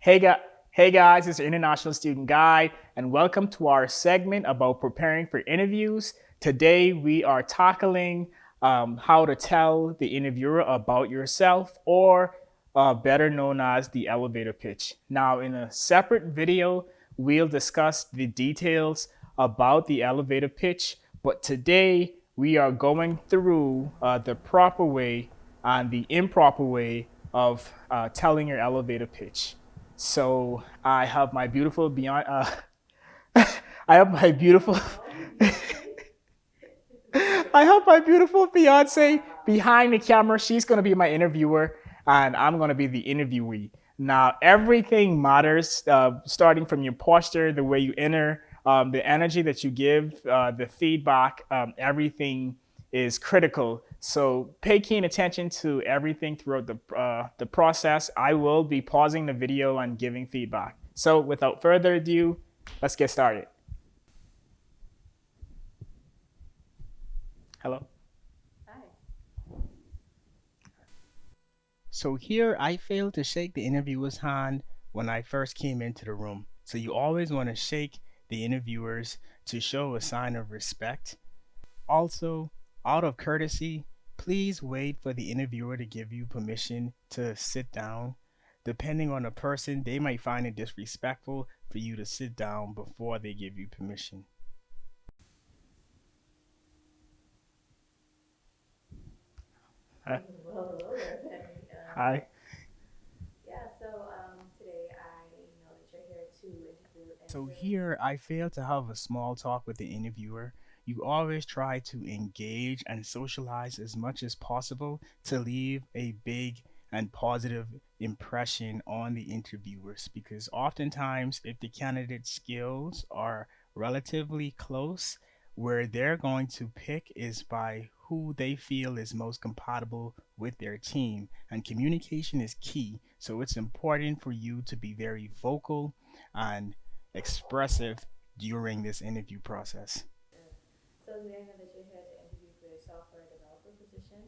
Hey, hey guys, it's the International Student Guide, and welcome to our segment about preparing for interviews. Today, we are tackling how to tell the interviewer about yourself, or better known as the elevator pitch. Now, in a separate video, we'll discuss the details about the elevator pitch, but today we are going through the proper way and the improper way of telling your elevator pitch. So I have my beautiful beyond. I have my beautiful. I have my beautiful fiance behind the camera. She's gonna be my interviewer, and I'm gonna be the interviewee. Now everything matters, starting from your posture, the way you enter, the energy that you give, the feedback. Everything is critical. So pay keen attention to everything throughout the process. I will be pausing the video and giving feedback. So without further ado, let's get started. Hello. So here I failed to shake the interviewer's hand when I first came into the room. So you always want to shake the interviewers to show a sign of respect. Also, out of courtesy, please wait for the interviewer to give you permission to sit down. Depending on the person, they might find it disrespectful for you to sit down before they give you permission. Hi. Well, hello there, Penny. Hi. Yeah, so today I know that you're here to interview and So really. here I fail to have a small talk with the interviewer. You always try to engage and socialize as much as possible to leave a big and positive impression on the interviewers, because oftentimes if the candidate's skills are relatively close, where they're going to pick is by who they feel is most compatible with their team, and communication is key. So it's important for you to be very vocal and expressive during this interview process. So today I know that you're here to interview for your software developer position.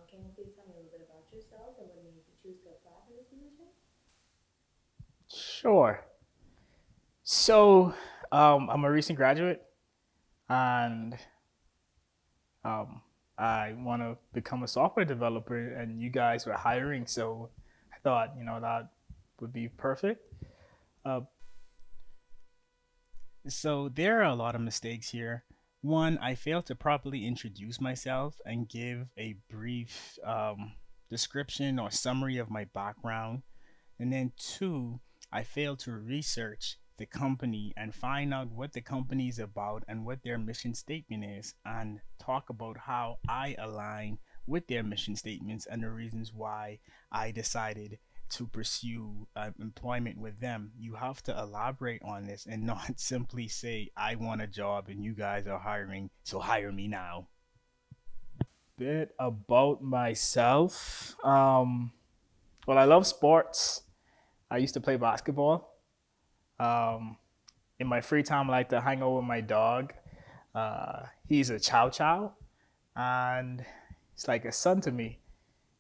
Can you please tell me a little bit about yourself and what made you choose to apply for this position? Sure. So I'm a recent graduate, and um, I want to become a software developer, and you guys were hiring, so I thought that would be perfect. Uh, So there are a lot of mistakes here. One, I failed to properly introduce myself and give a brief description or summary of my background. And then two, I failed to research the company and find out what the company is about and what their mission statement is, and talk about how I align with their mission statements and the reasons why I decided to pursue employment with them. You have to elaborate on this and not simply say, I want a job and you guys are hiring, so hire me now. Bit about myself. Well, I love sports. I used to play basketball. Um, in my free time, I like to hang out with my dog. He's a chow chow, and it's like a son to me.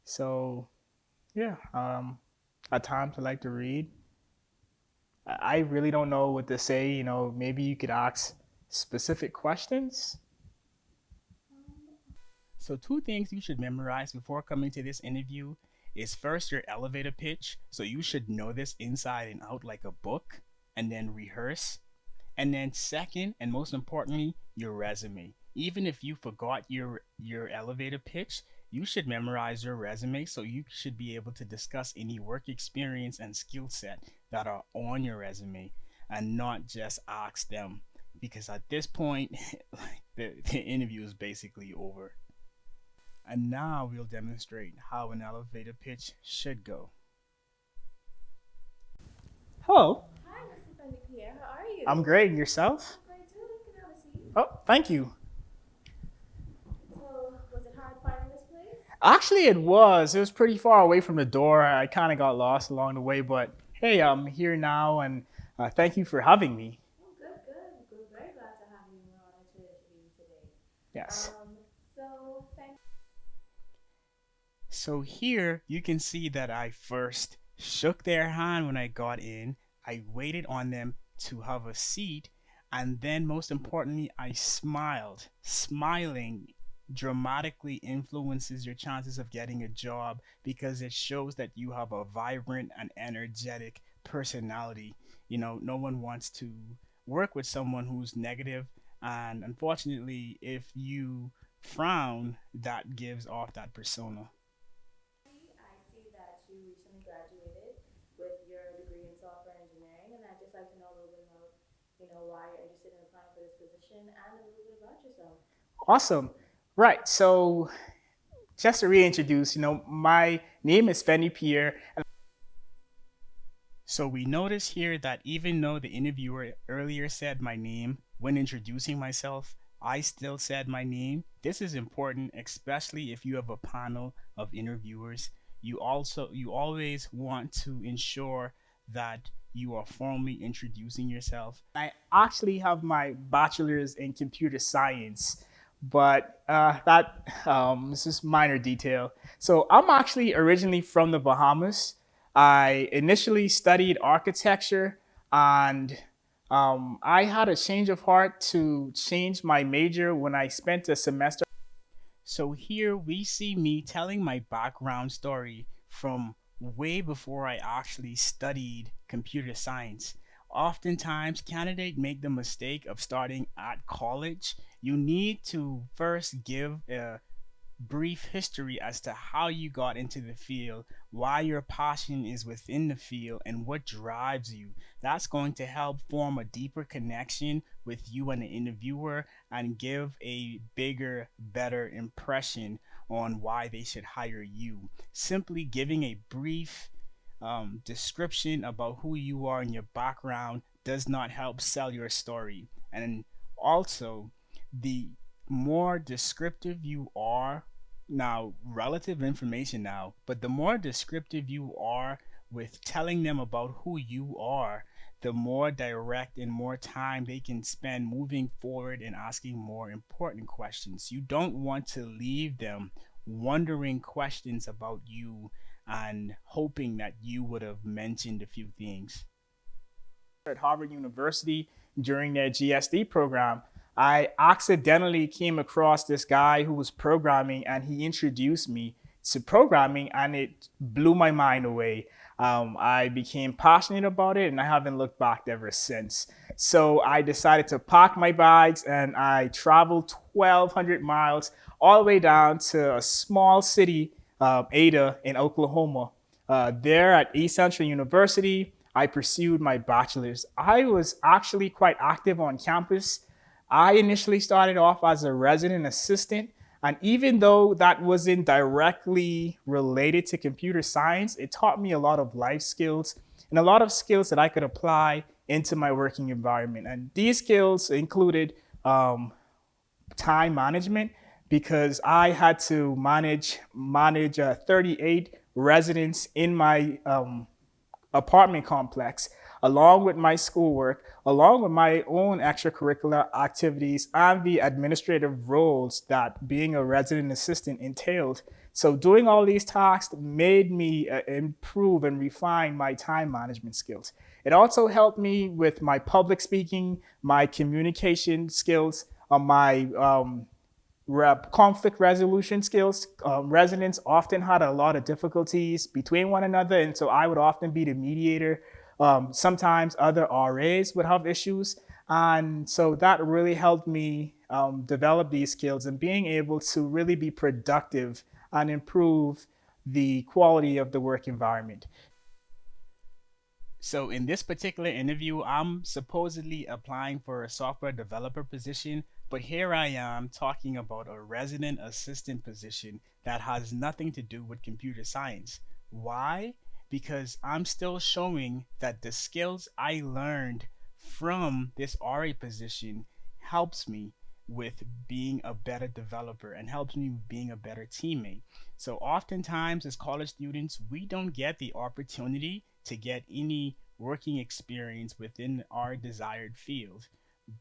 So yeah, at times I like to read. I really don't know what to say. Maybe you could ask specific questions. So two things you should memorize before coming to this interview is first your elevator pitch. So you should know this inside and out like a book, and then rehearse. And then second, and most importantly, your resume. Even if you forgot your elevator pitch, you should memorize your resume so you should be able to discuss any work experience and skill set that are on your resume, and not just ask them, because at this point the interview is basically over. And now we'll demonstrate how an elevator pitch should go. Hello, Hi, Mr. Penny Pierre. How are you? I'm great. And yourself? I'm great too. You can have a seat. Oh, thank you. So, was it hard finding this place? Actually, it was. It was pretty far away from the door. I kind of got lost along the way, but hey, I'm here now, and thank you for having me. Oh, good, good. We're very glad to have you on to interview today. Yes. So thank. So here you can see that I first shook their hand when I got in. I waited on them to have a seat, and then, most importantly, I smiled. Smiling dramatically influences your chances of getting a job because it shows that you have a vibrant and energetic personality. No one wants to work with someone who's negative, and unfortunately, if you frown, that gives off that persona. I see that you recently graduated with your degree in software engineering, and I'd just like to know a little bit about, why you're interested in applying for this position and a little bit about yourself. Awesome. Right. So just to reintroduce, my name is Fenny Pierre. So we notice here that even though the interviewer earlier said my name when introducing myself, I still said my name. This is important, especially if you have a panel of interviewers. You always want to ensure that you are formally introducing yourself. I actually have my bachelor's in computer science, but this is minor detail. So I'm actually originally from the Bahamas. I initially studied architecture, and I had a change of heart to change my major when I spent a semester. So here we see me telling my background story from way before I actually studied computer science. Oftentimes, candidates make the mistake of starting at college. You need to first give a brief history as to how you got into the field, why your passion is within the field, and what drives you. That's going to help form a deeper connection with you and the interviewer and give a bigger, better impression on why they should hire you. Simply giving a brief description about who you are and your background does not help sell your story. And also, the more descriptive you are, now relative information now, but the more descriptive you are with telling them about who you are, the more direct and more time they can spend moving forward and asking more important questions. You don't want to leave them wondering questions about you and hoping that you would have mentioned a few things. At Harvard University during their GSD program, I accidentally came across this guy who was programming, and he introduced me to programming, and it blew my mind away. I became passionate about it, and I haven't looked back ever since. So I decided to pack my bags, and I traveled 1,200 miles all the way down to a small city, Ada, in Oklahoma. There at East Central University, I pursued my bachelor's. I was actually quite active on campus. I initially started off as a resident assistant, and even though that wasn't directly related to computer science, it taught me a lot of life skills and a lot of skills that I could apply into my working environment. And these skills included time management, because I had to manage 38 residents in my apartment complex, along with my schoolwork, along with my own extracurricular activities and the administrative roles that being a resident assistant entailed. So doing all these tasks made me improve and refine my time management skills. It also helped me with my public speaking, my communication skills, my conflict resolution skills. Residents often had a lot of difficulties between one another, and so I would often be the mediator. Sometimes other RAs would have issues, and so that really helped me develop these skills and being able to really be productive and improve the quality of the work environment. So in this particular interview, I'm supposedly applying for a software developer position, but here I am talking about a resident assistant position that has nothing to do with computer science. Why? Because I'm still showing that the skills I learned from this RA position helps me with being a better developer and helps me with being a better teammate. So oftentimes as college students, we don't get the opportunity to get any working experience within our desired field.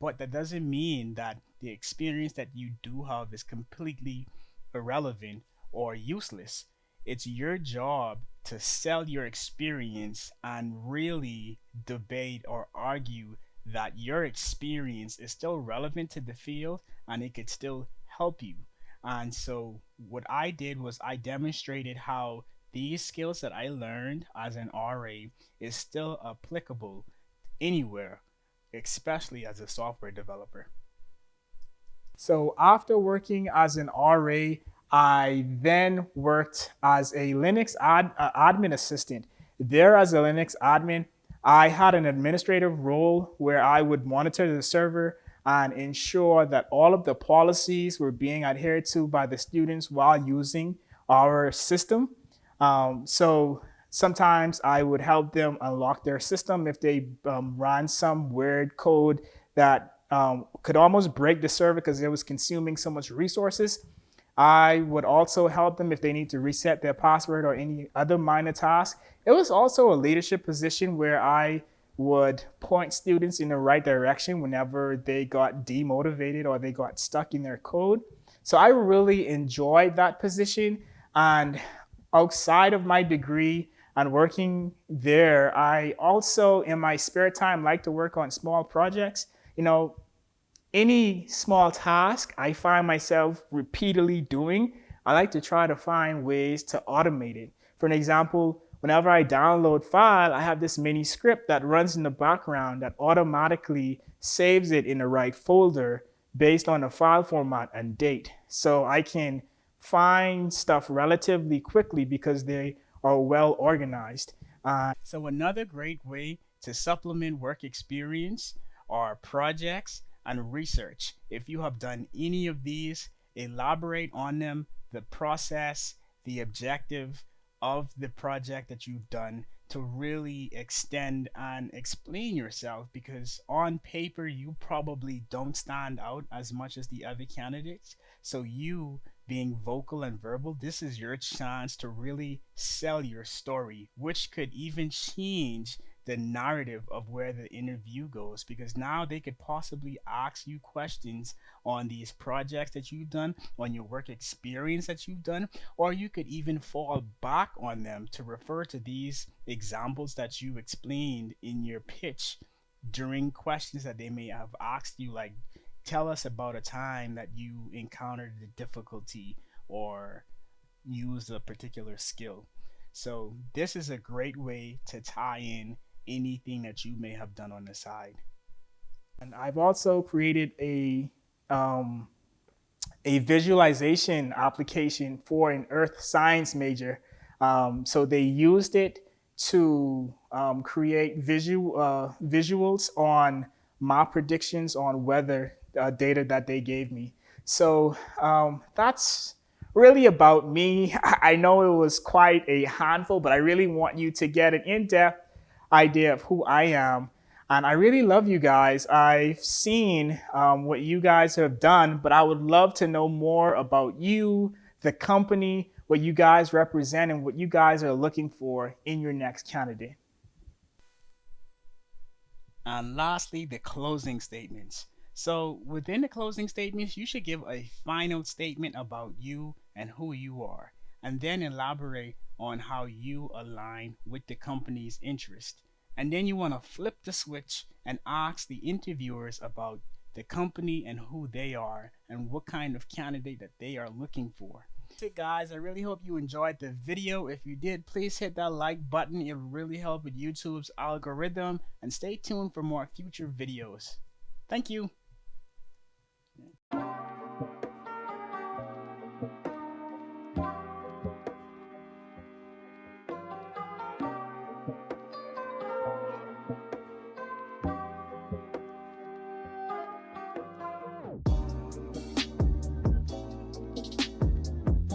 But that doesn't mean that the experience that you do have is completely irrelevant or useless. It's your job to sell your experience and really debate or argue that your experience is still relevant to the field and it could still help you. And so, what I did was I demonstrated how these skills that I learned as an RA is still applicable anywhere, especially as a software developer. So after working as an RA, I then worked as a admin assistant. There, as a Linux admin, I had an administrative role where I would monitor the server and ensure that all of the policies were being adhered to by the students while using our system. So sometimes I would help them unlock their system if they ran some weird code that could almost break the server because it was consuming so much resources. I would also help them if they need to reset their password or any other minor task. It was also a leadership position where I would point students in the right direction whenever they got demotivated or they got stuck in their code. So I really enjoyed that position. And outside of my degree and working there, I also, in my spare time, like to work on small projects. You know, any small task I find myself repeatedly doing, I like to try to find ways to automate it. For an example, whenever I download file, I have this mini script that runs in the background that automatically saves it in the right folder based on the file format and date. So I can find stuff relatively quickly because they are well organized. So, another great way to supplement work experience are projects and research. If you have done any of these, elaborate on them, the process, the objective of the project that you've done to really extend and explain yourself because on paper you probably don't stand out as much as the other candidates. So, you being vocal and verbal, this is your chance to really sell your story, which could even change the narrative of where the interview goes because now they could possibly ask you questions on these projects that you've done, on your work experience that you've done, or you could even fall back on them to refer to these examples that you explained in your pitch during questions that they may have asked you, like, tell us about a time that you encountered a difficulty or used a particular skill. So, this is a great way to tie in anything that you may have done on the side. And I've also created a visualization application for an earth science major. So they used it to create visuals on my predictions on weather data that they gave me. So that's really about me. I know it was quite a handful, but I really want you to get an in-depth idea of who I am. And I really love you guys. I've seen what you guys have done, but I would love to know more about you, the company, what you guys represent, and what you guys are looking for in your next candidate. And lastly, the closing statements. So, within the closing statements, you should give a final statement about you and who you are, and then elaborate on how you align with the company's interest. And then you want to flip the switch and ask the interviewers about the company and who they are and what kind of candidate that they are looking for. That's it, guys. I really hope you enjoyed the video. If you did, please hit that like button. It will really help with YouTube's algorithm. And stay tuned for more future videos. Thank you.